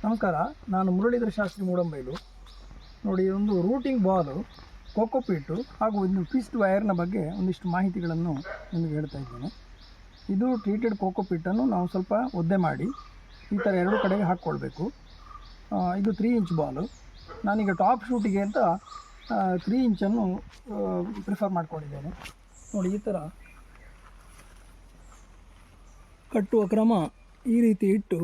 ನಮಸ್ಕಾರ, ನಾನು ಮುರಳೀಧರ ಶಾಸ್ತ್ರಿ ಮೂಡಂಬೈಲು. ನೋಡಿ, ಒಂದು ರೂಟಿಂಗ್ ಬಾಲು, ಕೋಕೋಪೀಟು ಹಾಗೂ ಒಂದು ಟ್ವಿಸ್ಟ್ ವೈರ್ನ ಬಗ್ಗೆ ಒಂದಿಷ್ಟು ಮಾಹಿತಿಗಳನ್ನು ನಿಮಗೆ ಹೇಳ್ತಾ ಇದ್ದೇನೆ. ಇದು ಟ್ರೀಟೆಡ್ ಕೋಕೋಪೀಟನ್ನು ನಾವು ಸ್ವಲ್ಪ ಒದ್ದೆ ಮಾಡಿ ಈ ಥರ ಎರಡು ಕಡೆಗೆ ಹಾಕ್ಕೊಳ್ಬೇಕು. ಇದು 3 ಇಂಚ್ ಬಾಲು. ನಾನೀಗ ಟಾಪ್ ಶೂಟಿಗೆ ಅಂತ 3 ಇಂಚನ್ನು ಪ್ರಿಫರ್ ಮಾಡ್ಕೊಂಡಿದ್ದೇನೆ. ನೋಡಿ, ಈ ಥರ ಕಟ್ಟುವ ಕ್ರಮ ಈ ರೀತಿ ಇಟ್ಟು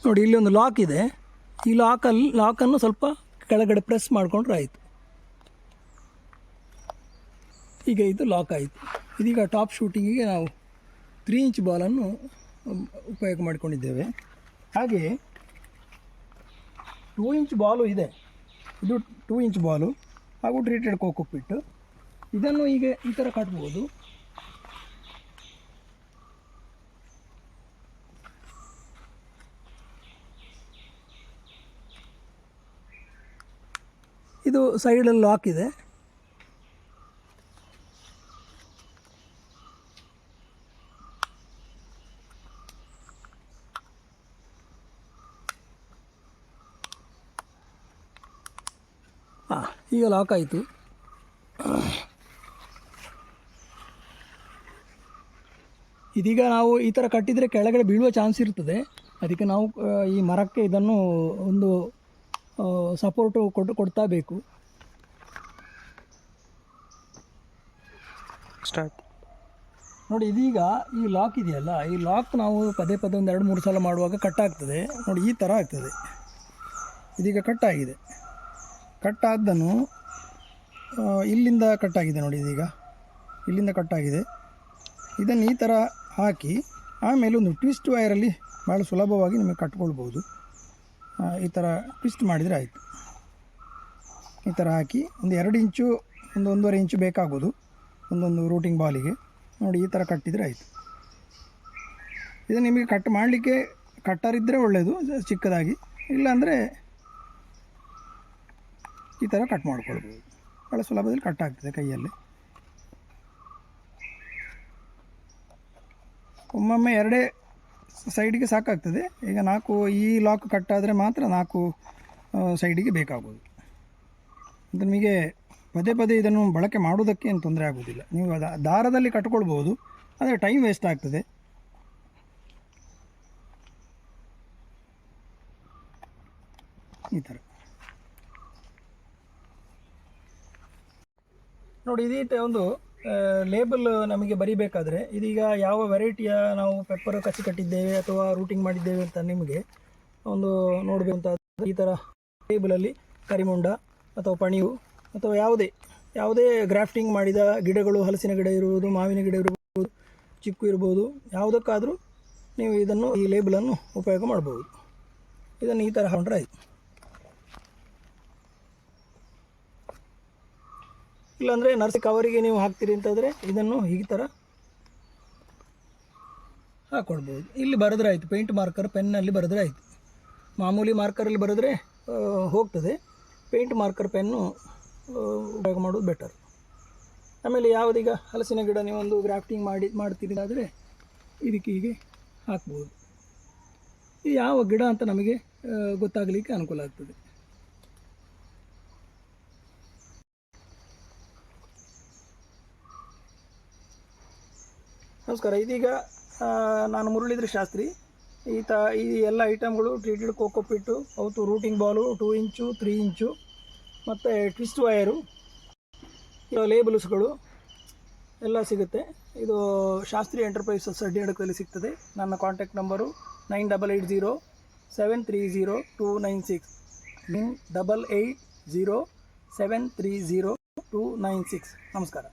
ನೋಡಿ, ಇಲ್ಲಿ ಒಂದು ಲಾಕ್ ಇದೆ. ಈ ಲಾಕನ್ನು ಸ್ವಲ್ಪ ಕೆಳಗಡೆ ಪ್ರೆಸ್ ಮಾಡಿಕೊಂಡ್ರೆ ಆಯಿತು. ಈಗ ಇದು ಲಾಕ್ ಆಯಿತು. ಇದೀಗ ಟಾಪ್ ಶೂಟಿಂಗಿಗೆ ನಾವು 3 ಇಂಚ್ ಬಾಲನ್ನು ಉಪಯೋಗ ಮಾಡಿಕೊಂಡಿದ್ದೇವೆ. ಹಾಗೆಯೇ 2 ಇಂಚ್ ಬಾಲು ಇದೆ. ಇದು 2 ಇಂಚ್ ಬಾಲು ಹಾಗೂ ಟ್ರೀಟೆಡ್ ಕೋಕೋಪೀಟ್. ಇದನ್ನು ಈಗ ಈ ಥರ ಕಟ್ಬೋದು. ಇದು ಸೈಡಲ್ಲಿ ಲಾಕ್ ಇದೆ. ಈಗ ಲಾಕ್ ಆಯಿತು. ಇದೀಗ ನಾವು ಈ ಥರ ಕಟ್ಟಿದರೆ ಕೆಳಗಡೆ ಬೀಳುವ ಚಾನ್ಸ್ ಇರ್ತದೆ. ಅದಕ್ಕೆ ನಾವು ಈ ಮರಕ್ಕೆ ಇದನ್ನು ಒಂದು ಸಪೋರ್ಟು ಕೊಡ್ತಾ ಬೇಕು. ಸ್ಟಾರ್ಟ್. ನೋಡಿ, ಇದೀಗ ಈ ಲಾಕ್ ಇದೆಯಲ್ಲ, ಈ ಲಾಕ್ ನಾವು ಪದೇ ಒಂದು 2-3 ಸಲ ಮಾಡುವಾಗ ಕಟ್ಟಾಗ್ತದೆ. ನೋಡಿ, ಈ ಥರ ಆಗ್ತದೆ. ಇದೀಗ ಕಟ್ಟಾಗಿದೆ. ಕಟ್ಟಾದ್ದನ್ನು ಇಲ್ಲಿಂದ ಕಟ್ಟಾಗಿದೆ. ನೋಡಿ, ಇದೀಗ ಇಲ್ಲಿಂದ ಕಟ್ಟಾಗಿದೆ. ಇದನ್ನು ಈ ಥರ ಹಾಕಿ ಆಮೇಲೆ ಒಂದು ಟ್ವಿಸ್ಟ್ ವೈರಲ್ಲಿ ಭಾಳ ಸುಲಭವಾಗಿ ನಿಮಗೆ ಕಟ್ಕೊಳ್ಬೋದು. ಈ ಥರ ಟ್ವಿಸ್ಟ್ ಮಾಡಿದರೆ ಆಯಿತು. ಈ ಥರ ಹಾಕಿ ಒಂದು 2 ಇಂಚು, 1.5 ಇಂಚು ಬೇಕಾಗೋದು ಒಂದೊಂದು ರೂಟಿಂಗ್ ಬಾಲಿಗೆ. ನೋಡಿ, ಈ ಥರ ಕಟ್ಟಿದರೆ ಆಯಿತು. ಇದು ನಿಮಗೆ ಕಟ್ ಮಾಡಲಿಕ್ಕೆ ಕಟ್ಟರ್ ಇದ್ದರೆ ಒಳ್ಳೆಯದು, ಚಿಕ್ಕದಾಗಿ. ಇಲ್ಲಾಂದರೆ ಈ ಥರ ಕಟ್ ಮಾಡ್ಕೊಳ್ಬೋದು. ಭಾಳ ಸುಲಭದಲ್ಲಿ ಕಟ್ ಆಗ್ತದೆ ಕೈಯಲ್ಲಿ. ಒಮ್ಮೊಮ್ಮೆ 2 ಸೈಡಿಗೆ ಸಾಕಾಗ್ತದೆ. ಈಗ 4 ಈ ಲಾಕ್ ಕಟ್ಟಾದರೆ ಮಾತ್ರ 4 ಸೈಡಿಗೆ ಬೇಕಾಗೋದು. ಅದು ನಿಮಗೆ ಪದೇ ಇದನ್ನು ಬಳಕೆ ಮಾಡುವುದಕ್ಕೆ ಏನು ತೊಂದರೆ ಆಗೋದಿಲ್ಲ. ನೀವು ದಾರದಲ್ಲಿ ಕಟ್ಕೊಳ್ಬೋದು, ಆದರೆ ಟೈಮ್ ವೇಸ್ಟ್ ಆಗ್ತದೆ. ಈ ಥರ ನೋಡಿ, ಇದೀಟ ಒಂದು ಲೇಬಲ್ ನಮಗೆ ಬರಿಬೇಕಾದ್ರೆ ಇದೀಗ ಯಾವ ವೆರೈಟಿಯ ನಾವು ಪೆಪ್ಪರ್ ಕಚ್ಚಿ ಕಟ್ಟಿದ್ದೇವೆ ಅಥವಾ ರೂಟಿಂಗ್ ಮಾಡಿದ್ದೇವೆ ಅಂತ ನಿಮಗೆ ಒಂದು ನೋಡಬೇಕು ಅಂತ. ಈ ಥರ ಲೇಬಲಲ್ಲಿ ಕರಿಮುಂಡ ಅಥವಾ ಪಣಿಯು ಅಥವಾ ಯಾವುದೇ ಗ್ರಾಫ್ಟಿಂಗ್ ಮಾಡಿದ ಗಿಡಗಳು, ಹಲಸಿನ ಗಿಡ ಇರುವುದು, ಮಾವಿನ ಗಿಡ ಇರ್ಬೋದು, ಚಿಕ್ಕು ಇರ್ಬೋದು, ಯಾವುದಕ್ಕಾದರೂ ನೀವು ಇದನ್ನು ಈ ಲೇಬಲನ್ನು ಉಪಯೋಗ ಮಾಡ್ಬೋದು. ಇದನ್ನು ಈ ಥರ ಹಾಕೊಂಡ್ರೆ ಆಯಿತು. ಇಲ್ಲಾಂದರೆ ನರ್ಸರಿ ಕವರಿಗೆ ನೀವು ಹಾಕ್ತೀರಿ ಅಂತಂದರೆ ಇದನ್ನು ಈ ಥರ ಹಾಕ್ಕೊಳ್ಬೋದು. ಇಲ್ಲಿ ಬರೆದ್ರೆ ಆಯಿತು. ಪೇಂಟ್ ಮಾರ್ಕರ್ ಪೆನ್ನಲ್ಲಿ ಬರೆದ್ರೆ ಆಯಿತು. ಮಾಮೂಲಿ ಮಾರ್ಕರಲ್ಲಿ ಬರೆದ್ರೆ ಹೋಗ್ತದೆ. ಪೇಂಟ್ ಮಾರ್ಕರ್ ಪೆನ್ನು ಉಪಯೋಗ ಮಾಡೋದು ಬೆಟರ್. ಆಮೇಲೆ ಯಾವುದೀಗ ಹಲಸಿನ ಗಿಡ ನೀವೊಂದು ಗ್ರಾಫ್ಟಿಂಗ್ ಮಾಡ್ತೀರಿ ಆದರೆ ಇದಕ್ಕೆ ಹೀಗೆ ಹಾಕ್ಬೋದು. ಇದು ಯಾವ ಗಿಡ ಅಂತ ನಮಗೆ ಗೊತ್ತಾಗಲಿಕ್ಕೆ ಅನುಕೂಲ ಆಗ್ತದೆ. ನಮಸ್ಕಾರ, ಇದೀಗ ನಾನು ಮುರಳೀಧರ ಶಾಸ್ತ್ರಿ. ಈ ಎಲ್ಲ ಐಟಮ್ಗಳು ಟ್ರೀಟೆಡ್ ಕೋಕೋಪೀಟು, ಅವತ್ತು ರೂಟಿಂಗ್ ಬಾಲು 2 ಇಂಚು, 3 ಇಂಚು ಮತ್ತು ಟ್ವಿಸ್ಟ್ ವೈರು, ಲೇಬಲ್ಸ್ಗಳು ಎಲ್ಲ ಸಿಗುತ್ತೆ. ಇದು ಶಾಸ್ತ್ರಿ ಎಂಟರ್ಪ್ರೈಸಸ್ ಅಡ್ಡಿಯಡಕದಲ್ಲಿ ಸಿಗ್ತದೆ. ನನ್ನ ಕಾಂಟ್ಯಾಕ್ಟ್ ನಂಬರು 9880730296 9880730296. ನಮಸ್ಕಾರ.